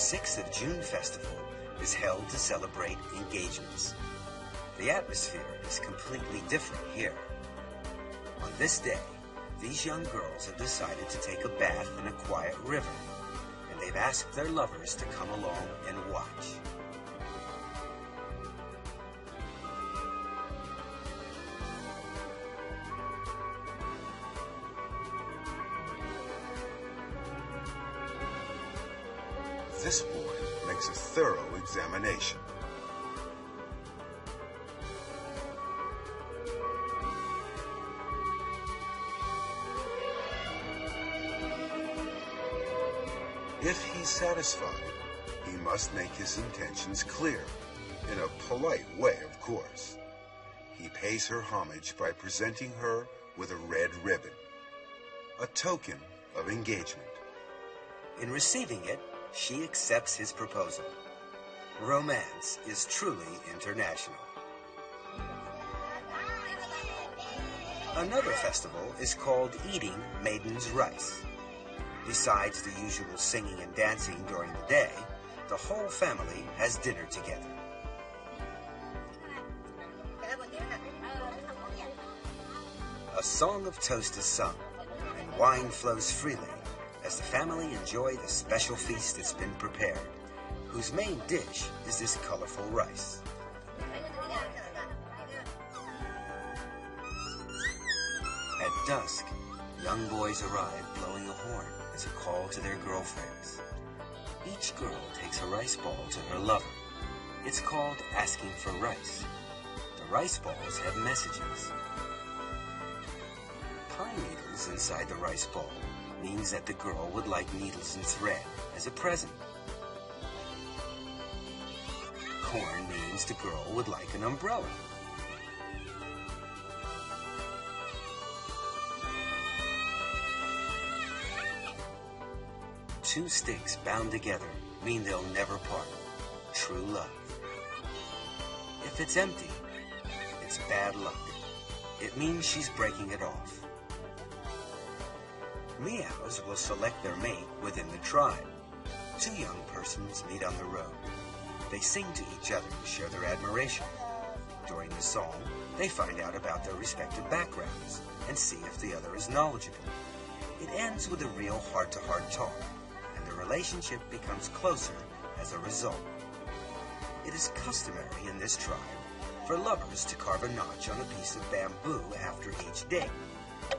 6th of June festival is held to celebrate engagements. The atmosphere is completely different here. On this day, these young girls have decided to take a bath in a quiet river, and they've asked their lovers to come along and watch. This boy makes a thorough examination. If he's satisfied, he must make his intentions clear, in a polite way, of course. He pays her homage by presenting her with a red ribbon, a token of engagement. In receiving it, she accepts his proposal. Romance is truly international. Another festival is called Eating Maiden's Rice. Besides the usual singing and dancing during the day, the whole family has dinner together. A song of toast is sung, and wine flows freely as the family enjoy the special feast that's been prepared, whose main dish is this colorful rice. At dusk, young boys arrive blowing a horn as a call to their girlfriends. Each girl takes a rice ball to her lover. It's called asking for rice. The rice balls have messages. Pine needles inside the rice ball means that the girl would like needles and thread as a present. Corn means the girl would like an umbrella. Two sticks bound together mean they'll never part. True love. If it's empty, it's bad luck. It means she's breaking it off. Meows will select their mate within the tribe. Two young persons meet on the road. They sing to each other to share their admiration. During the song, they find out about their respective backgrounds and see if the other is knowledgeable. It ends with a real heart-to-heart talk, and the relationship becomes closer as a result. It is customary in this tribe for lovers to carve a notch on a piece of bamboo after each date.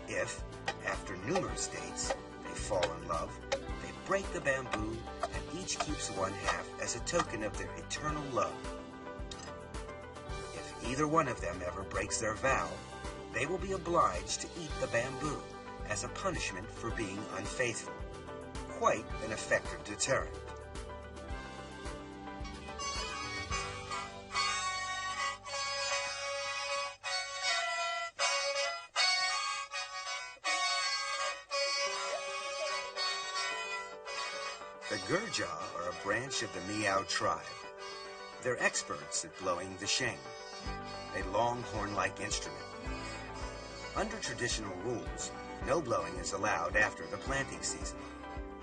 If, after numerous dates, they fall in love, they break the bamboo and each keeps one half as a token of their eternal love. If either one of them ever breaks their vow, they will be obliged to eat the bamboo as a punishment for being unfaithful. Quite an effective deterrent. The Gurja are a branch of the Miao tribe. They're experts at blowing the sheng, a long horn-like instrument. Under traditional rules, no blowing is allowed after the planting season.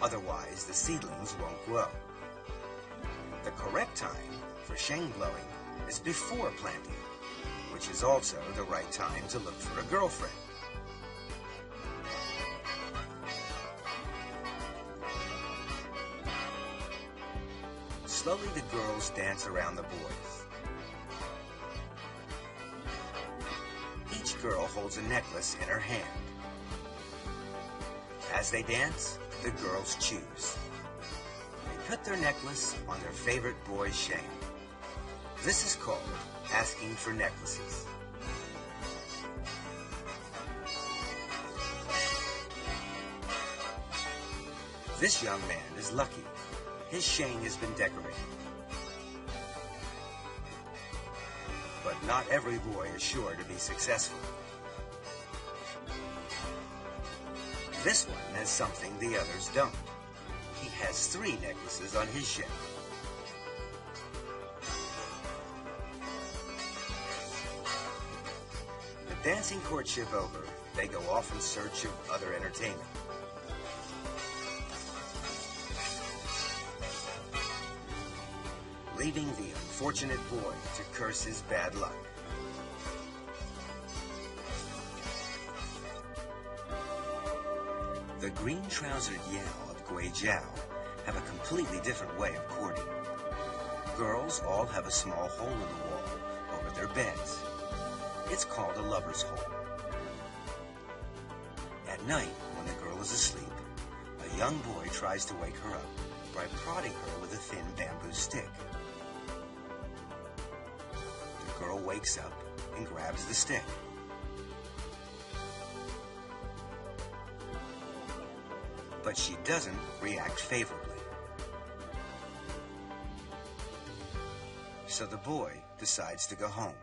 Otherwise, the seedlings won't grow. The correct time for sheng blowing is before planting, which is also the right time to look for a girlfriend. Slowly the girls dance around the boys. Each girl holds a necklace in her hand. As they dance, the girls choose. They put their necklace on their favorite boy's sheng. This is called asking for necklaces. This young man is lucky. His sheng has been decorated. But not every boy is sure to be successful. This one has something the others don't. He has 3 necklaces on his sheng. The dancing courtship over, they go off in search of other entertainment. leaving the unfortunate boy to curse his bad luck. The green-trousered Yao of Guijiao have a completely different way of courting. Girls all have a small hole in the wall over their beds. It's called a lover's hole. At night, when the girl is asleep, a young boy tries to wake her up by prodding her with a thin bamboo stick. The girl wakes up and grabs the stick. But she doesn't react favorably. So the boy decides to go home.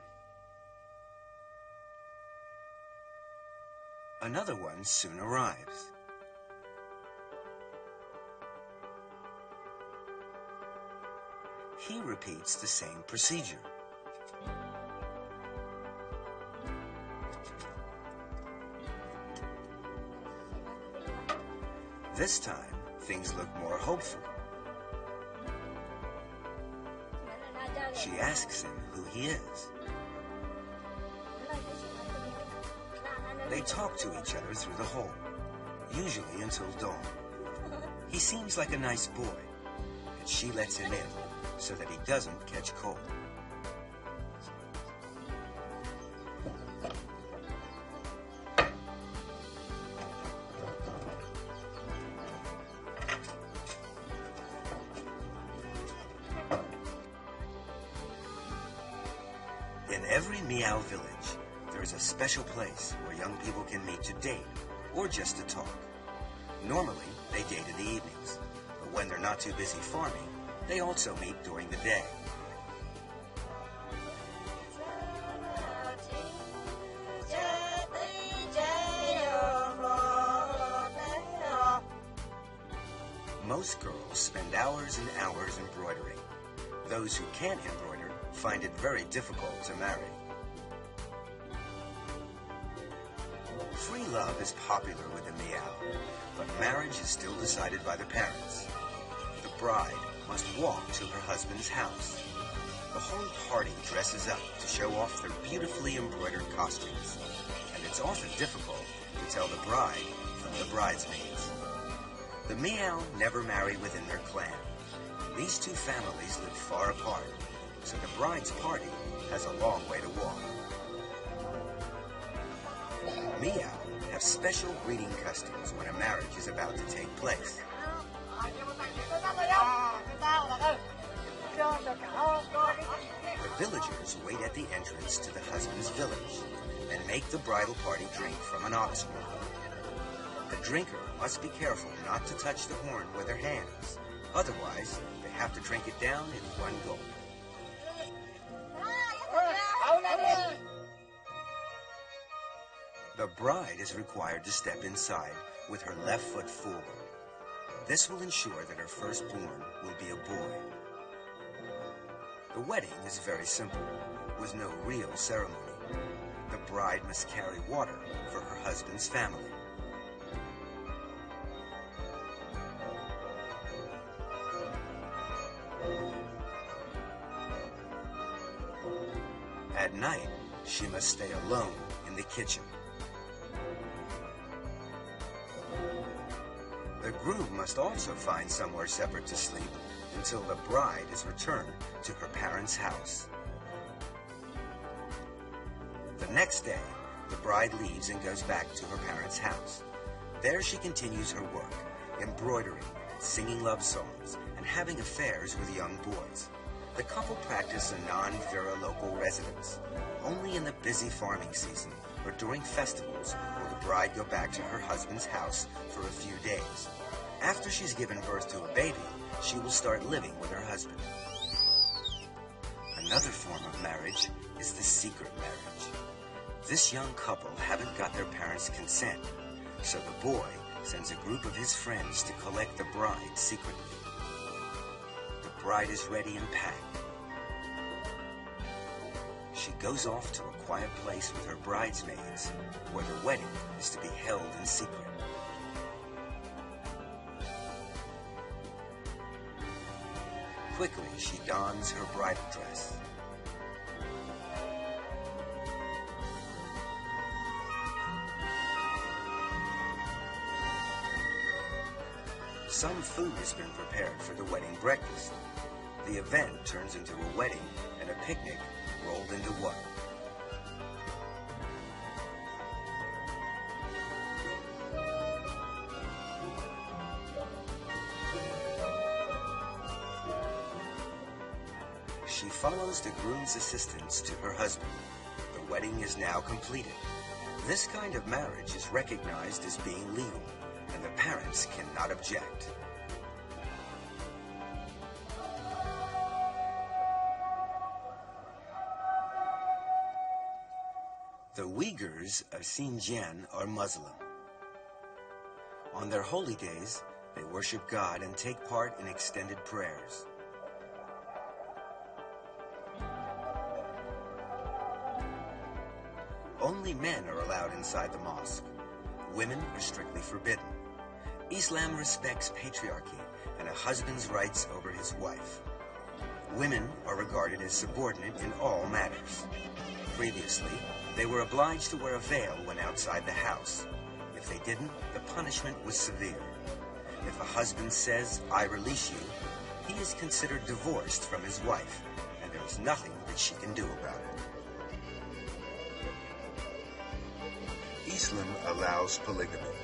Another one soon arrives. He repeats the same procedure. This time, things look more hopeful. She asks him who he is. They talk to each other through the hole, usually until dawn. He seems like a nice boy, and she lets him in so that he doesn't catch cold. In every Miao village, there is a special place where young people can meet to date or just to talk. Normally, they date in the evenings, but when they're not too busy farming, they also meet during the day. Most girls spend hours and hours embroidering. Those who can't embroider find it very difficult to marry. Free love is popular with the Miao, but marriage is still decided by the parents. The bride must walk to her husband's house. The whole party dresses up to show off their beautifully embroidered costumes, and it's often difficult to tell the bride from the bridesmaids. The Miao never marry within their clan. These two families live far apart, so the bride's party has a long way to walk. Miao have special greeting customs when a marriage is about to take place. The villagers wait at the entrance to the husband's village and make the bridal party drink from an ox horn. The drinker must be careful not to touch the horn with their hands. Otherwise, they have to drink it down in one gulp. The bride is required to step inside with her left foot forward. This will ensure that her firstborn will be a boy. The wedding is very simple, with no real ceremony. The bride must carry water for her husband's family. At night, she must stay alone in the kitchen. The groom must also find somewhere separate to sleep until the bride is returned to her parents' house. The next day, the bride leaves and goes back to her parents' house. There she continues her work, embroidering, singing love songs, and having affairs with young boys. The couple practice a non-Vera local residence. Only in the busy farming season or during festivals will the bride go back to her husband's house for a few days. After she's given birth to a baby, she will start living with her husband. Another form of marriage is the secret marriage. This young couple haven't got their parents' consent, so the boy sends a group of his friends to collect the bride secretly. The bride is ready and packed. She goes off to a quiet place with her bridesmaids, where the wedding is to be held in secret. Quickly, she dons her bridal dress. Some food has been prepared for the wedding breakfast. The event turns into a wedding and a picnic rolled into one. She follows the groom's assistance to her husband. The wedding is now completed. This kind of marriage is recognized as being legal, and the parents cannot object. The Uyghurs of Xinjiang are Muslim. On their holy days, they worship God and take part in extended prayers. Only men are allowed inside the mosque. Women are strictly forbidden. Islam respects patriarchy and a husband's rights over his wife. Women are regarded as subordinate in all matters. Previously, they were obliged to wear a veil when outside the house. If they didn't, the punishment was severe. If a husband says, "I release you," he is considered divorced from his wife, and there is nothing that she can do about it. Islam allows polygamy.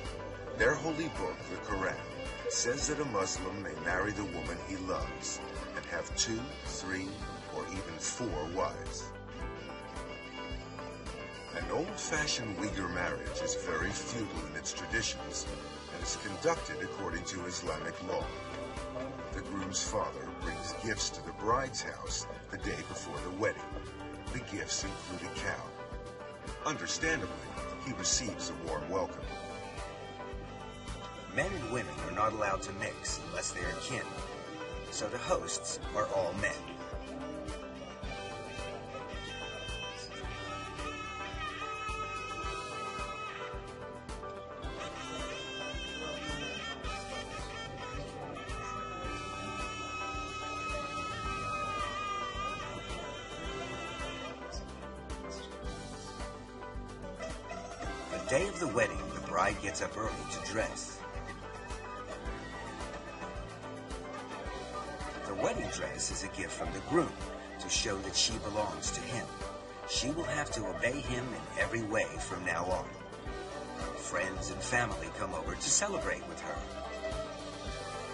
Their holy book, the Quran, says that a Muslim may marry the woman he loves and have 2, 3, or even 4 wives. An old-fashioned Uyghur marriage is very feudal in its traditions and is conducted according to Islamic law. The groom's father brings gifts to the bride's house the day before the wedding. The gifts include a cow. Understandably, he receives a warm welcome. Men and women are not allowed to mix unless they are kin, so the hosts are all men. The day of the wedding, the bride gets up early to dress. The wedding dress is a gift from the groom to show that she belongs to him. She will have to obey him in every way from now on. Friends and family come over to celebrate with her.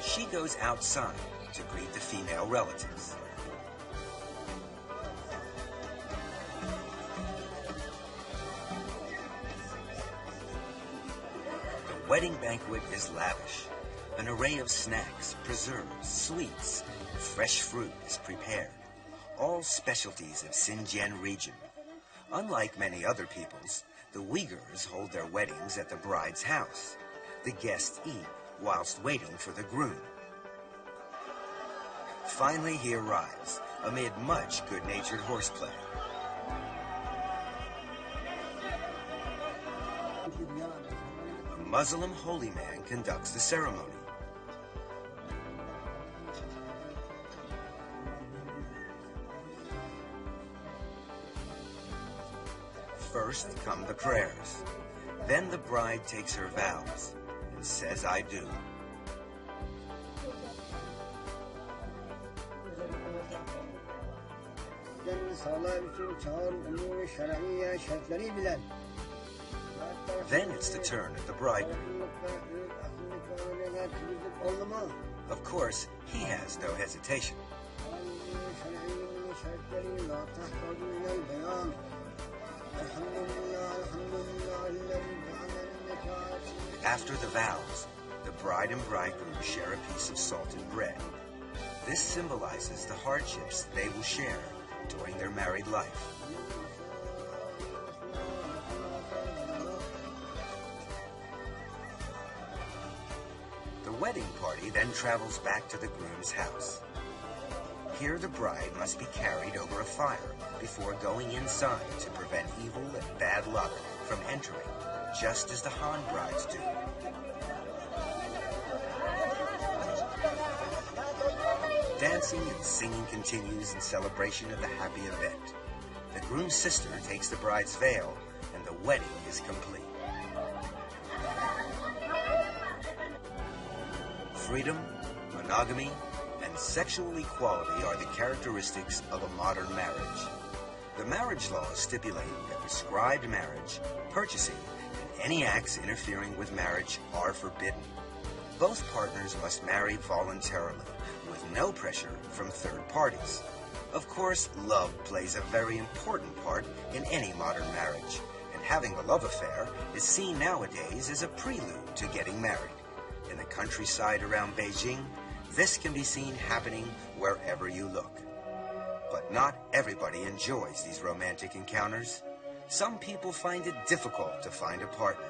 She goes outside to greet the female relatives. The wedding banquet is lavish. An array of snacks, preserves, sweets, and fresh fruit is prepared. All specialties of Xinjiang region. Unlike many other peoples, the Uyghurs hold their weddings at the bride's house. The guests eat whilst waiting for the groom. Finally, he arrives, amid much good-natured horseplay. A Muslim holy man conducts the ceremony. First come the prayers. Then the bride takes her vows and says, "I do." Then it's the turn of the bridegroom. Of course, he has no hesitation. After the vows, the bride and bridegroom share a piece of salted bread. This symbolizes the hardships they will share during their married life. The wedding party then travels back to the groom's house. Here the bride must be carried over a fire before going inside to prevent evil and bad luck from entering, just as the Han brides do. Dancing and singing continues in celebration of the happy event. The groom's sister takes the bride's veil, and the wedding is complete. Freedom, monogamy, and sexual equality are the characteristics of a modern marriage. The marriage laws stipulate that prescribed marriage, purchasing, and any acts interfering with marriage are forbidden. Both partners must marry voluntarily, with no pressure from third parties. Of course, love plays a very important part in any modern marriage, and having a love affair is seen nowadays as a prelude to getting married. In the countryside around Beijing, this can be seen happening wherever you look. But not everybody enjoys these romantic encounters. Some people find it difficult to find a partner.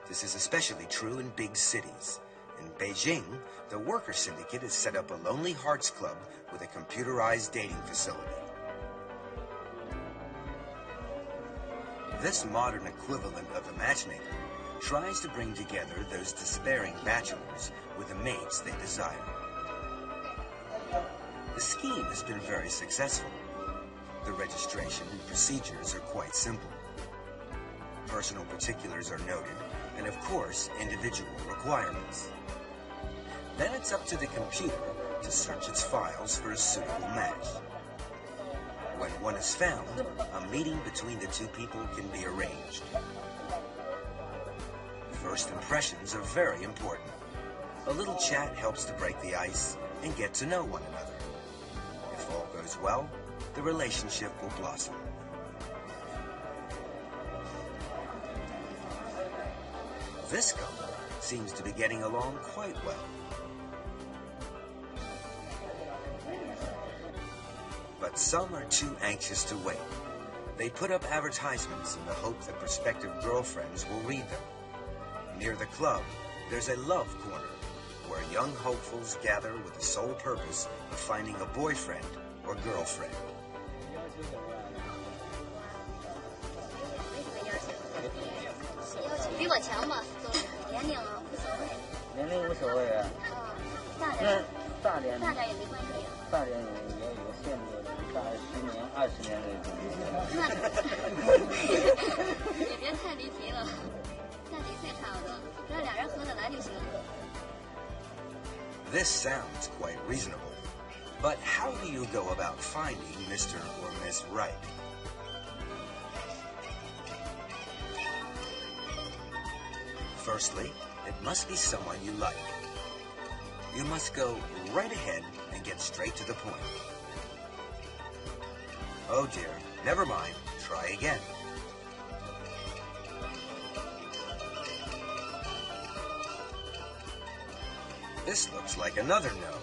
This is especially true in big cities. In Beijing, the worker syndicate has set up a Lonely Hearts Club with a computerized dating facility. This modern equivalent of a matchmaker tries to bring together those despairing bachelors with the mates they desire. The scheme has been very successful. The registration and procedures are quite simple. Personal particulars are noted, and of course, individual requirements. Then it's up to the computer to search its files for a suitable match. When one is found, a meeting between the two people can be arranged. First impressions are very important. A little chat helps to break the ice and get to know one another. If all goes well, the relationship will blossom. This couple seems to be getting along quite well. But some are too anxious to wait. They put up advertisements in the hope that prospective girlfriends will read them. Near the club, there's a love corner, where young hopefuls gather with the sole purpose of finding a boyfriend or girlfriend. This sounds quite reasonable, but how do you go about finding Mr. or Miss Right? Firstly, it must be someone you like. You must go right ahead and get straight to the point. Oh dear, never mind, try again. This looks like another no.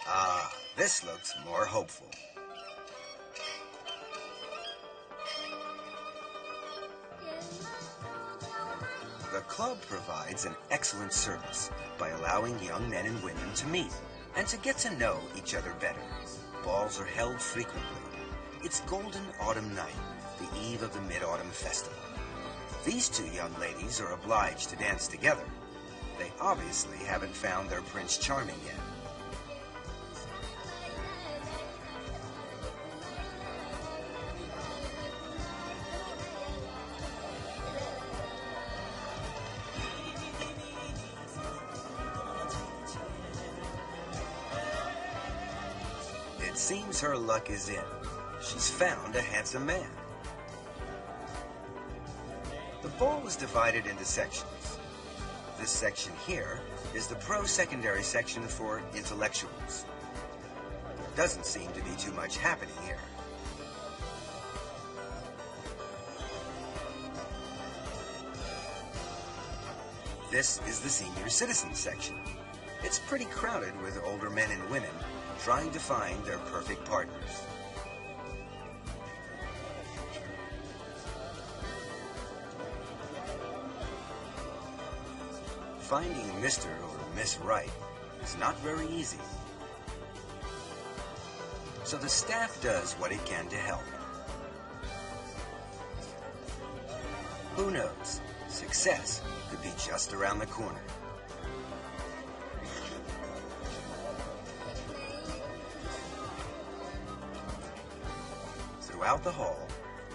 Ah, this looks more hopeful. The club provides an excellent service by allowing young men and women to meet and to get to know each other better. Balls are held frequently. It's Golden Autumn Night, the eve of the Mid-Autumn Festival. These two young ladies are obliged to dance together. They obviously haven't found their Prince Charming yet. It seems her luck is in. She's found a handsome man. The ball is divided into sections. This section here is the pro-secondary section for intellectuals. There doesn't seem to be too much happening here. This is the senior citizen section. It's pretty crowded with older men and women trying to find their perfect partners. Finding Mr. or Miss Right is not very easy. So the staff does what it can to help. Who knows? Success could be just around the corner. Throughout the hall,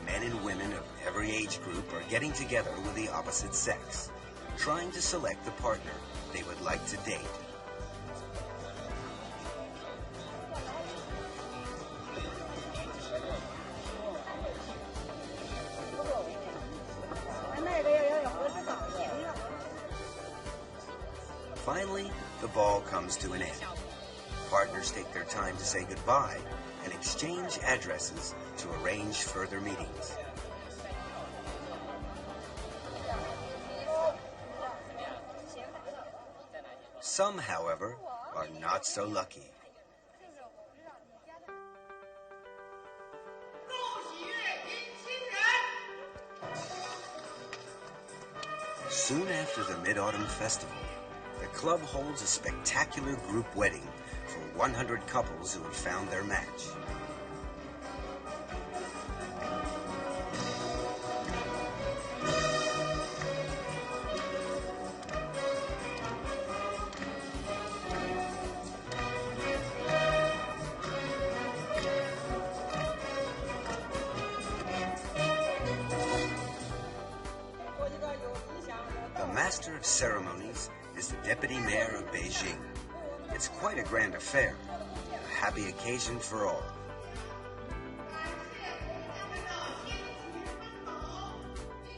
men and women of every age group are getting together with the opposite sex, trying to select the partner they would like to date. Finally, the ball comes to an end. Partners take their time to say goodbye and exchange addresses to arrange further meetings. Some, however, are not so lucky. Soon after the Mid-Autumn Festival, the club holds a spectacular group wedding for 100 couples who have found their match. The Master of Ceremonies is the Deputy Mayor of Beijing. It's quite a grand affair, a happy occasion for all.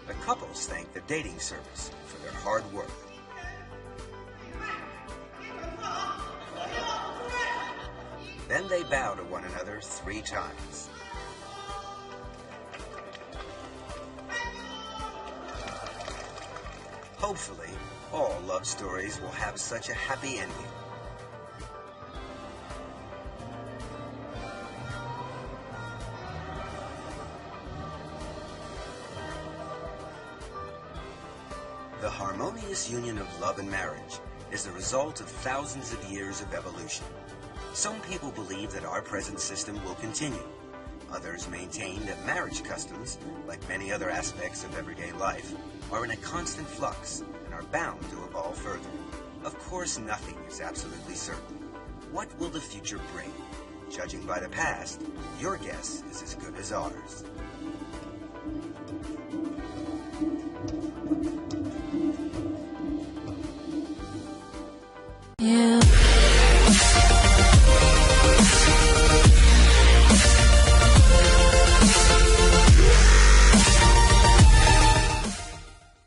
The couples thank the dating service for their hard work. Then they bow to one another 3 times. Hopefully, all love stories will have such a happy ending. The harmonious union of love and marriage is the result of thousands of years of evolution. Some people believe that our present system will continue. Others maintain that marriage customs, like many other aspects of everyday life, are in a constant flux and are bound to evolve further. Of course, nothing is absolutely certain. What will the future bring? Judging by the past, your guess is as good as ours.